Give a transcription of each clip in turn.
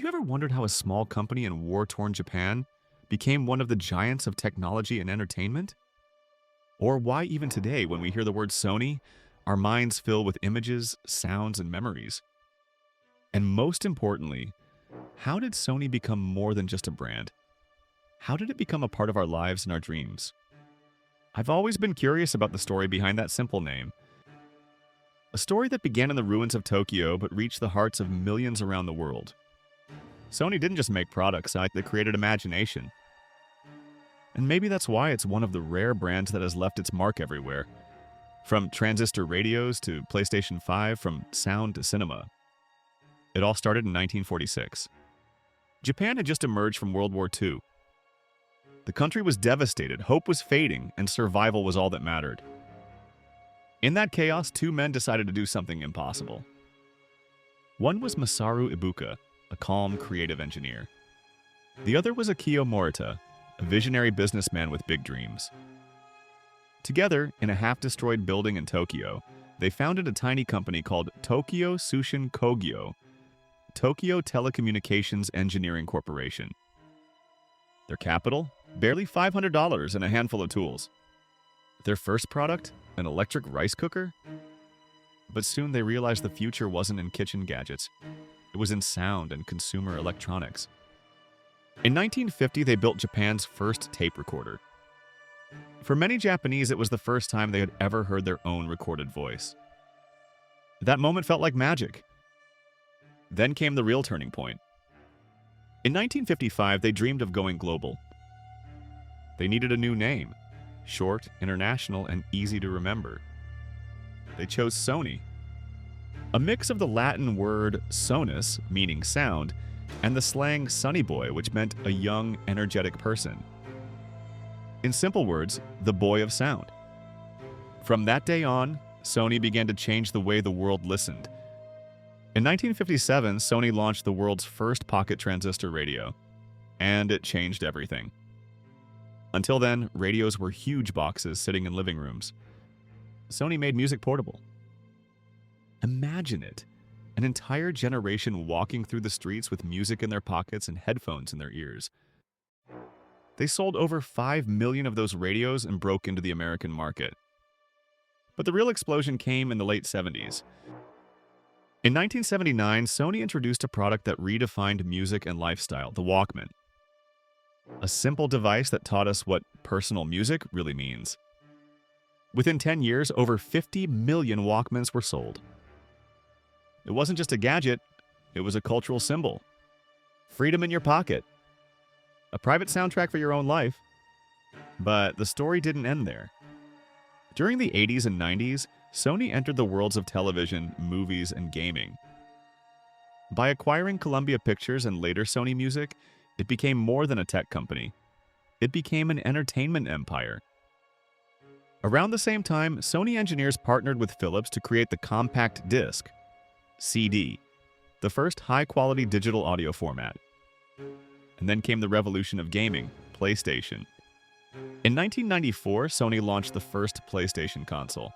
you ever wondered how a small company in war-torn Japan became one of the giants of technology and entertainment? Or why even today, when we hear the word Sony, our minds fill with images, sounds, and memories? And most importantly, how did Sony become more than just a brand? How did it become a part of our lives and our dreams? I've always been curious about the story behind that simple name. A story that began in the ruins of Tokyo but reached the hearts of millions around the world. Sony didn't just make products, they created imagination. And maybe that's why it's one of the rare brands that has left its mark everywhere. From transistor radios to PlayStation 5, from sound to cinema. It all started in 1946. Japan had just emerged from World War II. The country was devastated, hope was fading, and survival was all that mattered. In that chaos, two men decided to do something impossible. One was Masaru Ibuka, a calm, creative engineer. The other was Akio Morita, a visionary businessman with big dreams. Together, in a half-destroyed building in Tokyo, they founded a tiny company called Tokyo Tsushin Kogyo, Tokyo Telecommunications Engineering Corporation. Their capital? Barely $500 and a handful of tools. Their first product? An electric rice cooker? But soon they realized the future wasn't in kitchen gadgets. It was in sound and consumer electronics. In 1950, they built Japan's first tape recorder. For many Japanese, it was the first time they had ever heard their own recorded voice. That moment felt like magic. Then came the real turning point. In 1955, they dreamed of going global. They needed a new name, short, international, and easy to remember. They chose Sony, a mix of the Latin word sonus, meaning sound, and the slang Sonny Boy, which meant a young, energetic person. In simple words, the boy of sound. From that day on, Sony began to change the way the world listened. In 1957, Sony launched the world's first pocket transistor radio, and it changed everything. Until then, radios were huge boxes sitting in living rooms. Sony made music portable. Imagine it, an entire generation walking through the streets with music in their pockets and headphones in their ears. They sold over 5 million of those radios and broke into the American market. But the real explosion came in the late 70s. In 1979, Sony introduced a product that redefined music and lifestyle, the Walkman. A simple device that taught us what personal music really means. Within 10 years, over 50 million Walkmans were sold. It wasn't just a gadget, it was a cultural symbol. Freedom in your pocket. A private soundtrack for your own life. But the story didn't end there. During the 80s and 90s, Sony entered the worlds of television, movies, and gaming. By acquiring Columbia Pictures and later Sony Music, it became more than a tech company. It became an entertainment empire. Around the same time, Sony engineers partnered with Philips to create the compact disc, CD, the first high-quality digital audio format. And then came the revolution of gaming, PlayStation. In 1994, Sony launched the first PlayStation console.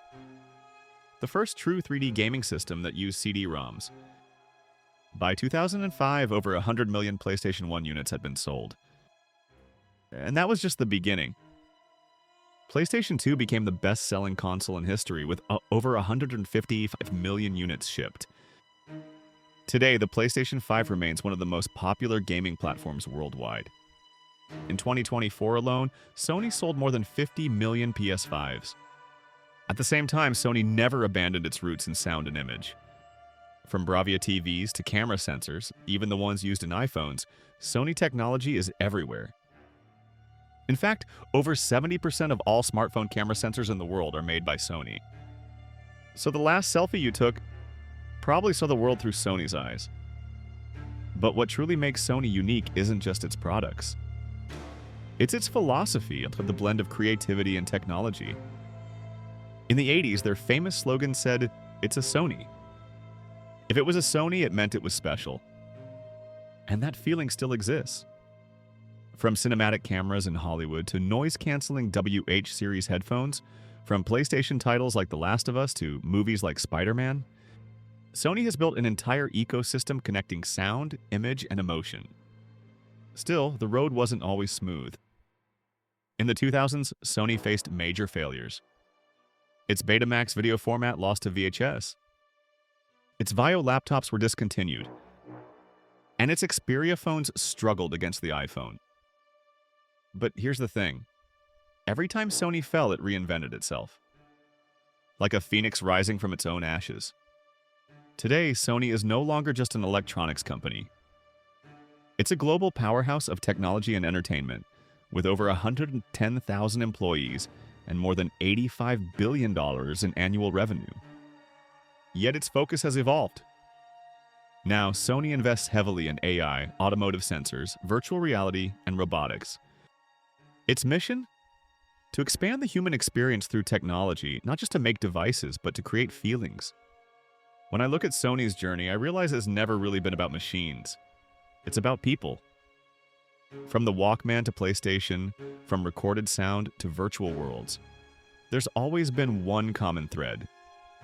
The first true 3D gaming system that used CD-ROMs. By 2005, over 100 million PlayStation 1 units had been sold. And that was just the beginning. PlayStation 2 became the best-selling console in history with over 155 million units shipped. Today, the PlayStation 5 remains one of the most popular gaming platforms worldwide. In 2024 alone, Sony sold more than 50 million PS5s. At the same time, Sony never abandoned its roots in sound and image. From Bravia TVs to camera sensors, even the ones used in iPhones, Sony technology is everywhere. In fact, over 70% of all smartphone camera sensors in the world are made by Sony. So the last selfie you took probably saw the world through Sony's eyes. But what truly makes Sony unique isn't just its products. It's its philosophy of the blend of creativity and technology. In the 80s, their famous slogan said, "It's a Sony." If it was a Sony, it meant it was special. And that feeling still exists. From cinematic cameras in Hollywood to noise-canceling WH series headphones, from PlayStation titles like The Last of Us to movies like Spider-Man, Sony has built an entire ecosystem connecting sound, image, and emotion. Still, the road wasn't always smooth. In the 2000s, Sony faced major failures. Its Betamax video format lost to VHS. Its Vio laptops were discontinued. And its Xperia phones struggled against the iPhone. But here's the thing. Every time Sony fell, it reinvented itself. Like a phoenix rising from its own ashes. Today, Sony is no longer just an electronics company. It's a global powerhouse of technology and entertainment, with over 110,000 employees and more than $85 billion in annual revenue. Yet its focus has evolved. Now, Sony invests heavily in AI, automotive sensors, virtual reality, and robotics. Its mission? To expand the human experience through technology, not just to make devices, but to create feelings. When I look at Sony's journey, I realize it's never really been about machines. It's about people. From the Walkman to PlayStation, from recorded sound to virtual worlds, there's always been one common thread: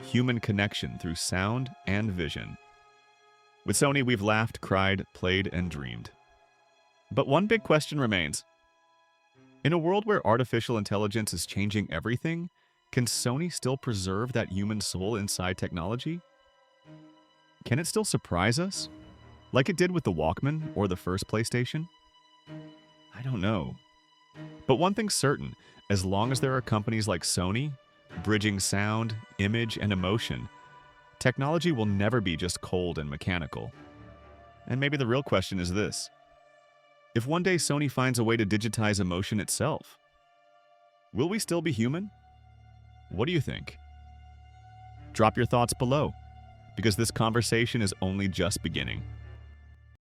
human connection through sound and vision. With Sony, we've laughed, cried, played, and dreamed. But one big question remains. In a world where artificial intelligence is changing everything, can Sony still preserve that human soul inside technology? Can it still surprise us, like it did with the Walkman or the first PlayStation? I don't know. But one thing's certain, as long as there are companies like Sony, bridging sound, image, and emotion, technology will never be just cold and mechanical. And maybe the real question is this: if one day Sony finds a way to digitize emotion itself, will we still be human? What do you think? Drop your thoughts below, because this conversation is only just beginning.